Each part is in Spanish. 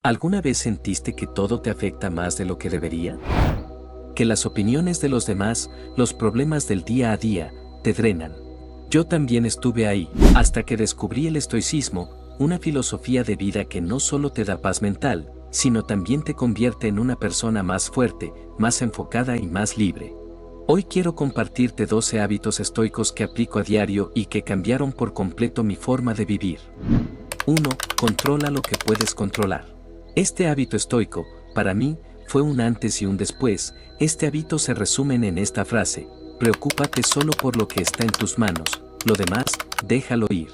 ¿Alguna vez sentiste que todo te afecta más de lo que debería? Que las opiniones de los demás, los problemas del día a día, te drenan. Yo también estuve ahí, hasta que descubrí el estoicismo, una filosofía de vida que no solo te da paz mental, sino también te convierte en una persona más fuerte, más enfocada y más libre. Hoy quiero compartirte 12 hábitos estoicos que aplico a diario y que cambiaron por completo mi forma de vivir. 1. Controla lo que puedes controlar. Este hábito estoico, para mí, fue un antes y un después. Este hábito se resume en esta frase: preocúpate solo por lo que está en tus manos, lo demás, déjalo ir.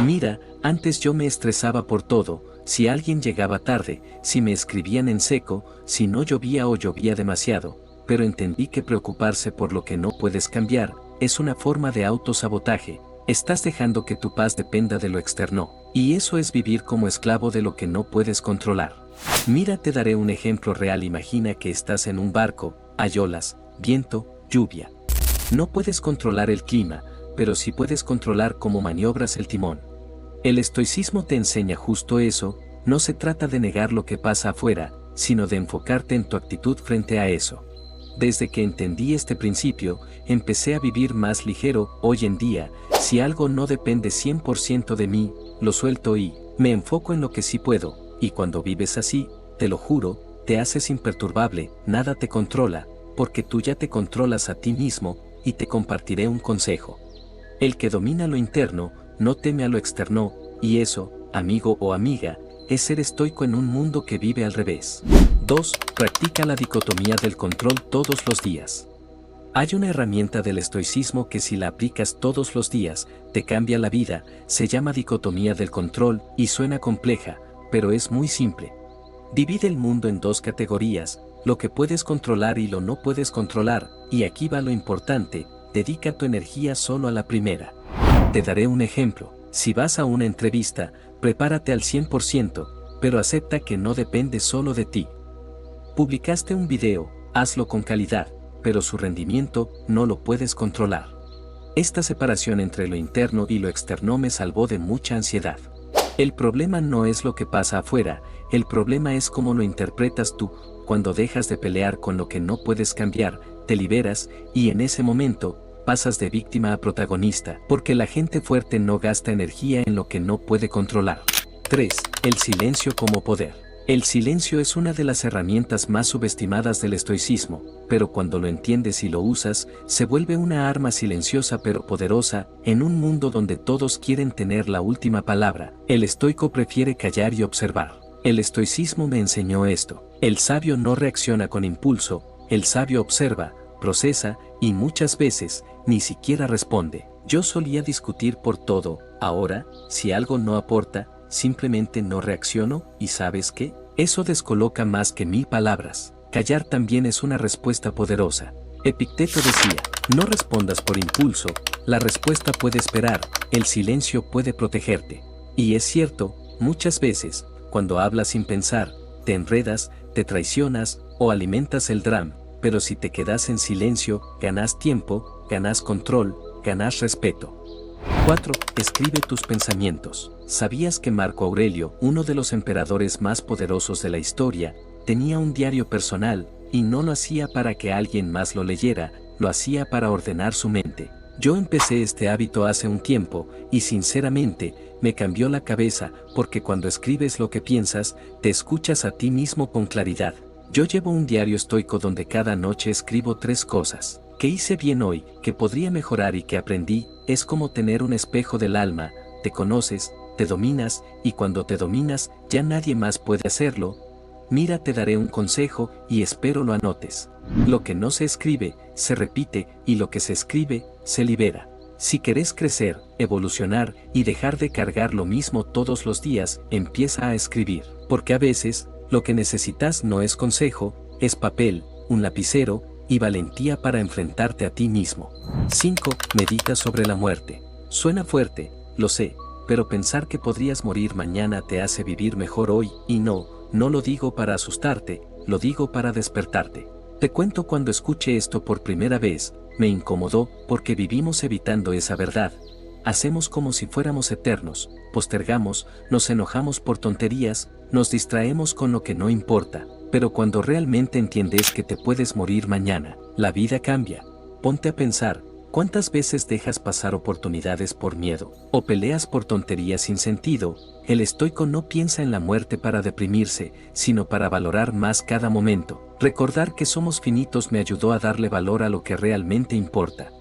Mira, antes yo me estresaba por todo, si alguien llegaba tarde, si me escribían en seco, si no llovía o llovía demasiado, pero entendí que preocuparse por lo que no puedes cambiar, es una forma de autosabotaje. Estás dejando que tu paz dependa de lo externo, y eso es vivir como esclavo de lo que no puedes controlar. Mira, te daré un ejemplo real. Imagina que estás en un barco, hay olas, viento, lluvia. No puedes controlar el clima, pero sí puedes controlar cómo maniobras el timón. El estoicismo te enseña justo eso. No se trata de negar lo que pasa afuera, sino de enfocarte en tu actitud frente a eso. Desde que entendí este principio, empecé a vivir más ligero. Hoy en día, si algo no depende 100% de mí, lo suelto y me enfoco en lo que sí puedo. Y cuando vives así, te lo juro, te haces imperturbable, nada te controla, porque tú ya te controlas a ti mismo. Y te compartiré un consejo. El que domina lo interno, no teme a lo externo, y eso, amigo o amiga, es ser estoico en un mundo que vive al revés. 2. Practica la dicotomía del control todos los días. Hay una herramienta del estoicismo que, si la aplicas todos los días, te cambia la vida. Se llama dicotomía del control y suena compleja, pero es muy simple. Divide el mundo en dos categorías: lo que puedes controlar y lo no puedes controlar, y aquí va lo importante: dedica tu energía solo a la primera. Te daré un ejemplo. Si vas a una entrevista, prepárate al 100%, pero acepta que no depende solo de ti. Publicaste un video, hazlo con calidad, pero su rendimiento no lo puedes controlar. Esta separación entre lo interno y lo externo me salvó de mucha ansiedad. El problema no es lo que pasa afuera, el problema es cómo lo interpretas tú. Cuando dejas de pelear con lo que no puedes cambiar, te liberas, y en ese momento, pasas de víctima a protagonista, porque la gente fuerte no gasta energía en lo que no puede controlar. 3. El silencio como poder. El silencio es una de las herramientas más subestimadas del estoicismo, pero cuando lo entiendes y lo usas, se vuelve una arma silenciosa pero poderosa. En un mundo donde todos quieren tener la última palabra, el estoico prefiere callar y observar. El estoicismo me enseñó esto: el sabio no reacciona con impulso, el sabio observa, procesa, y muchas veces, ni siquiera responde. Yo solía discutir por todo. Ahora, si algo no aporta, simplemente no reacciono. ¿Y sabes qué? Eso descoloca más que 1000 palabras. Callar también es una respuesta poderosa. Epicteto decía: no respondas por impulso, la respuesta puede esperar, el silencio puede protegerte. Y es cierto, muchas veces, cuando hablas sin pensar, te enredas, te traicionas o alimentas el drama, pero si te quedas en silencio, ganas tiempo, ganas control, ganas respeto. 4. Escribe tus pensamientos. ¿Sabías que Marco Aurelio, uno de los emperadores más poderosos de la historia, tenía un diario personal, y no lo hacía para que alguien más lo leyera, lo hacía para ordenar su mente? Yo empecé este hábito hace un tiempo, y sinceramente, me cambió la cabeza, porque cuando escribes lo que piensas, te escuchas a ti mismo con claridad. Yo llevo un diario estoico donde cada noche escribo 3 cosas que hice bien hoy, que podría mejorar y que aprendí. Es como tener un espejo del alma. Te conoces, te dominas, y cuando te dominas, ya nadie más puede hacerlo. Mira, te daré un consejo, y espero lo anotes. Lo que no se escribe, se repite, y lo que se escribe, se libera. Si querés crecer, evolucionar y dejar de cargar lo mismo todos los días, empieza a escribir. Porque a veces, lo que necesitas no es consejo, es papel, un lapicero y valentía para enfrentarte a ti mismo. 5. Medita sobre la muerte. Suena fuerte, lo sé, pero pensar que podrías morir mañana te hace vivir mejor hoy. Y no lo digo para asustarte, lo digo para despertarte. Te cuento, cuando escuché esto por primera vez, me incomodó porque vivimos evitando esa verdad. hacemos como si fuéramos eternos, postergamos, nos enojamos por tonterías, nos distraemos con lo que no importa, pero cuando realmente entiendes que te puedes morir mañana, la vida cambia. Ponte a pensar, ¿cuántas veces dejas pasar oportunidades por miedo, o peleas por tonterías sin sentido? El estoico no piensa en la muerte para deprimirse, sino para valorar más cada momento. Recordar que somos finitos me ayudó a darle valor a lo que realmente importa.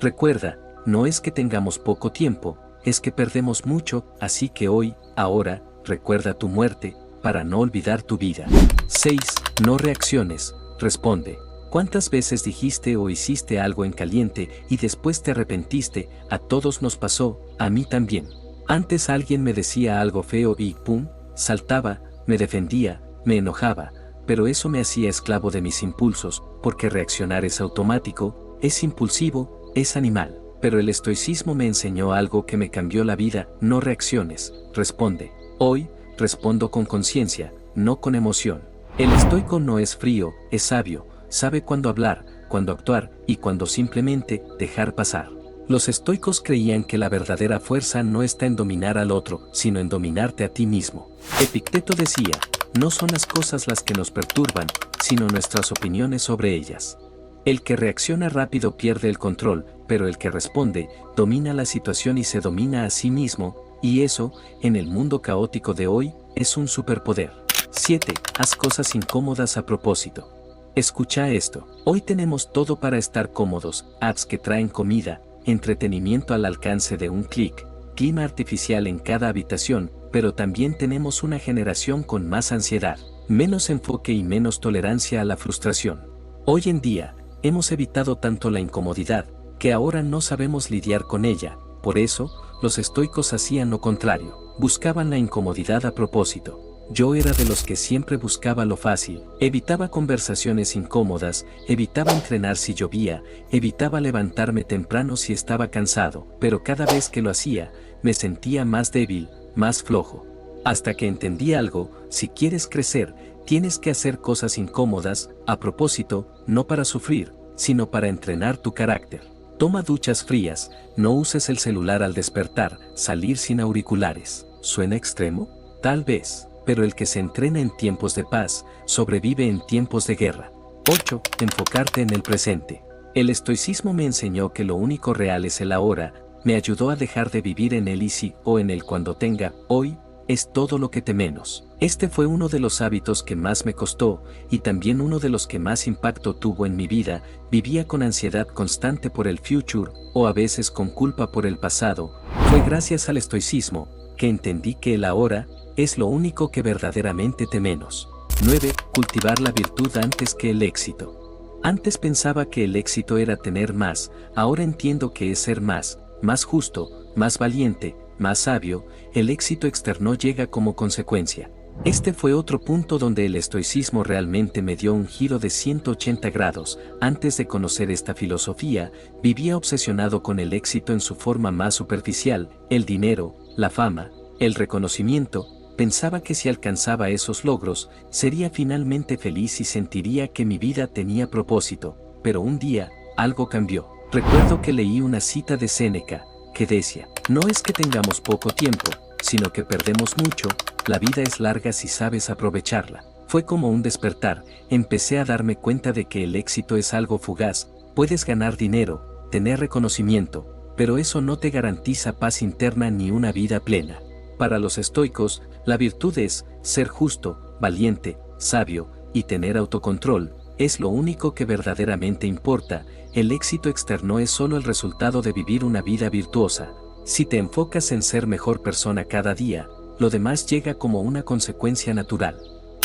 Recuerda, no es que tengamos poco tiempo, es que perdemos mucho, así que hoy, ahora, recuerda tu muerte, para no olvidar tu vida. 6. No reacciones, responde. ¿Cuántas veces dijiste o hiciste algo en caliente y después te arrepentiste? A todos nos pasó, a mí también. Antes alguien me decía algo feo y ¡pum!, saltaba, me defendía, me enojaba, pero eso me hacía esclavo de mis impulsos, porque reaccionar es automático, es impulsivo, es animal. Pero el estoicismo me enseñó algo que me cambió la vida: no reacciones, responde. Hoy, respondo con conciencia, no con emoción. El estoico no es frío, es sabio, sabe cuándo hablar, cuándo actuar y cuándo simplemente dejar pasar. Los estoicos creían que la verdadera fuerza no está en dominar al otro, sino en dominarte a ti mismo. Epicteto decía, no son las cosas las que nos perturban, sino nuestras opiniones sobre ellas. El que reacciona rápido pierde el control, pero el que responde, domina la situación y se domina a sí mismo, y eso, en el mundo caótico de hoy, es un superpoder. 7. Haz cosas incómodas a propósito. Escucha esto. Hoy tenemos todo para estar cómodos: apps que traen comida, entretenimiento al alcance de un clic, clima artificial en cada habitación, pero también tenemos una generación con más ansiedad, menos enfoque y menos tolerancia a la frustración. Hoy en día, hemos evitado tanto la incomodidad, que ahora no sabemos lidiar con ella. Por eso, los estoicos hacían lo contrario, buscaban la incomodidad a propósito. Yo era de los que siempre buscaba lo fácil, evitaba conversaciones incómodas, evitaba entrenar si llovía, evitaba levantarme temprano si estaba cansado, pero cada vez que lo hacía, me sentía más débil, más flojo. Hasta que entendí algo: si quieres crecer, tienes que hacer cosas incómodas, a propósito, no para sufrir, sino para entrenar tu carácter. Toma duchas frías, no uses el celular al despertar, salir sin auriculares. ¿Suena extremo? Tal vez. Pero el que se entrena en tiempos de paz, sobrevive en tiempos de guerra. 8. Enfocarte en el presente. El estoicismo me enseñó que lo único real es el ahora, me ayudó a dejar de vivir en el y si o en el cuando tenga. Hoy es todo lo que te menos. Este fue uno de los hábitos que más me costó, y también uno de los que más impacto tuvo en mi vida. Vivía con ansiedad constante por el future, o a veces con culpa por el pasado. Fue gracias al estoicismo que entendí que el ahora es lo único que verdaderamente te menos. 9. Cultivar la virtud antes que el éxito. Antes pensaba que el éxito era tener más, ahora entiendo que es ser más justo, más valiente, más sabio. El éxito externo llega como consecuencia. Este fue otro punto donde el estoicismo realmente me dio un giro de 180 grados. Antes de conocer esta filosofía, vivía obsesionado con el éxito en su forma más superficial, el dinero, la fama, el reconocimiento. Pensaba que si alcanzaba esos logros, sería finalmente feliz y sentiría que mi vida tenía propósito. Pero un día, algo cambió. Recuerdo que leí una cita de Séneca, que decía, no es que tengamos poco tiempo, sino que perdemos mucho. La vida es larga si sabes aprovecharla. Fue como un despertar, empecé a darme cuenta de que el éxito es algo fugaz. Puedes ganar dinero, tener reconocimiento, pero eso no te garantiza paz interna ni una vida plena. Para los estoicos, la virtud es ser justo, valiente, sabio y tener autocontrol. Es lo único que verdaderamente importa. El éxito externo es solo el resultado de vivir una vida virtuosa. Si te enfocas en ser mejor persona cada día, lo demás llega como una consecuencia natural.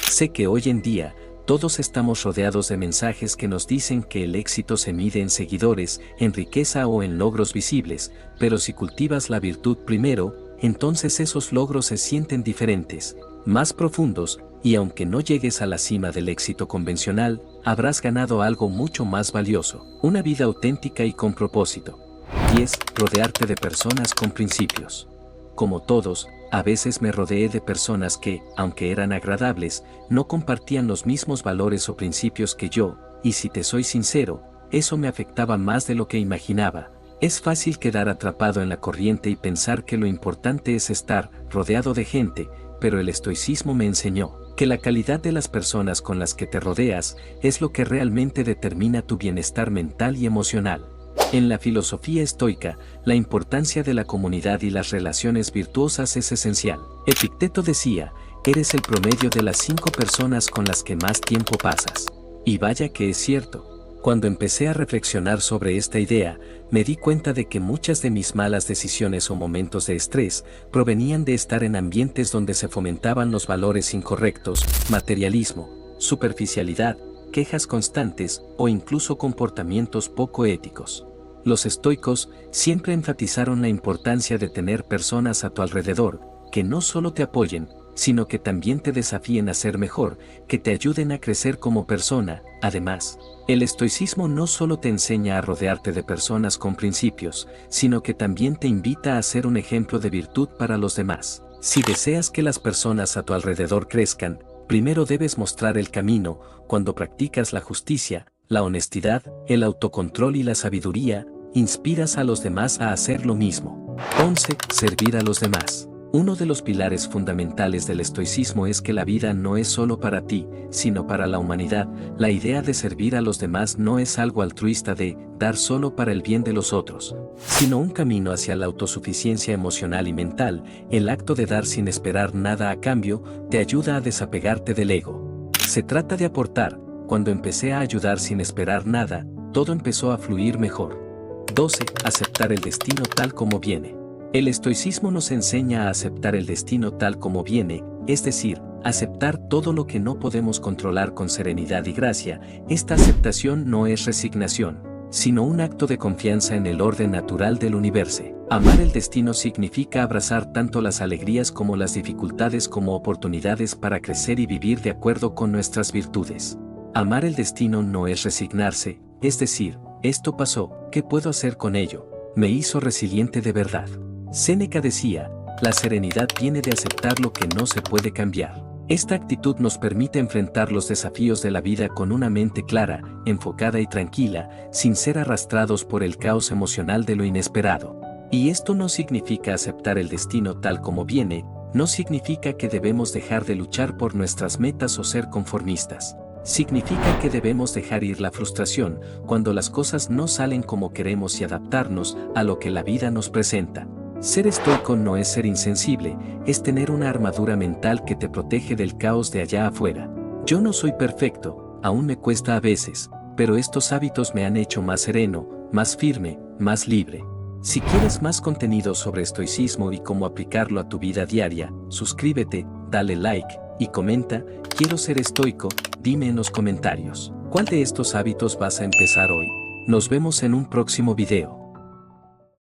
Sé que hoy en día, todos estamos rodeados de mensajes que nos dicen que el éxito se mide en seguidores, en riqueza o en logros visibles, pero si cultivas la virtud primero, entonces esos logros se sienten diferentes, más profundos, y aunque no llegues a la cima del éxito convencional, habrás ganado algo mucho más valioso: una vida auténtica y con propósito. 10. Rodearte de personas con principios. Como todos, a veces me rodeé de personas que, aunque eran agradables, no compartían los mismos valores o principios que yo, y si te soy sincero, eso me afectaba más de lo que imaginaba. Es fácil quedar atrapado en la corriente y pensar que lo importante es estar rodeado de gente, pero el estoicismo me enseñó que la calidad de las personas con las que te rodeas es lo que realmente determina tu bienestar mental y emocional. En la filosofía estoica, la importancia de la comunidad y las relaciones virtuosas es esencial. Epicteto decía, eres el promedio de las 5 personas con las que más tiempo pasas. Y vaya que es cierto. Cuando empecé a reflexionar sobre esta idea, me di cuenta de que muchas de mis malas decisiones o momentos de estrés provenían de estar en ambientes donde se fomentaban los valores incorrectos, materialismo, superficialidad, quejas constantes o incluso comportamientos poco éticos. Los estoicos siempre enfatizaron la importancia de tener personas a tu alrededor que no solo te apoyen, sino que también te desafíen a ser mejor, que te ayuden a crecer como persona. Además, el estoicismo no solo te enseña a rodearte de personas con principios, sino que también te invita a ser un ejemplo de virtud para los demás. Si deseas que las personas a tu alrededor crezcan, primero debes mostrar el camino. Cuando practicas la justicia, la honestidad, el autocontrol y la sabiduría, inspiras a los demás a hacer lo mismo. 11. Servir a los demás. Uno de los pilares fundamentales del estoicismo es que la vida no es solo para ti, sino para la humanidad. La idea de servir a los demás no es algo altruista de dar solo para el bien de los otros, sino un camino hacia la autosuficiencia emocional y mental. El acto de dar sin esperar nada a cambio te ayuda a desapegarte del ego. Se trata de aportar. Cuando empecé a ayudar sin esperar nada, todo empezó a fluir mejor. 12. Aceptar el destino tal como viene. El estoicismo nos enseña a aceptar el destino tal como viene, es decir, aceptar todo lo que no podemos controlar con serenidad y gracia. Esta aceptación no es resignación, sino un acto de confianza en el orden natural del universo. Amar el destino significa abrazar tanto las alegrías como las dificultades como oportunidades para crecer y vivir de acuerdo con nuestras virtudes. Amar el destino no es resignarse, es decir, esto pasó, ¿qué puedo hacer con ello? Me hizo resiliente de verdad. Séneca decía, la serenidad viene de aceptar lo que no se puede cambiar. Esta actitud nos permite enfrentar los desafíos de la vida con una mente clara, enfocada y tranquila, sin ser arrastrados por el caos emocional de lo inesperado. Y esto no significa aceptar el destino tal como viene, no significa que debemos dejar de luchar por nuestras metas o ser conformistas. Significa que debemos dejar ir la frustración cuando las cosas no salen como queremos y adaptarnos a lo que la vida nos presenta. Ser estoico no es ser insensible, es tener una armadura mental que te protege del caos de allá afuera. Yo no soy perfecto, aún me cuesta a veces, pero estos hábitos me han hecho más sereno, más firme, más libre. Si quieres más contenido sobre estoicismo y cómo aplicarlo a tu vida diaria, suscríbete, dale like y comenta. Quiero ser estoico, dime en los comentarios. ¿Cuál de estos hábitos vas a empezar hoy? Nos vemos en un próximo video.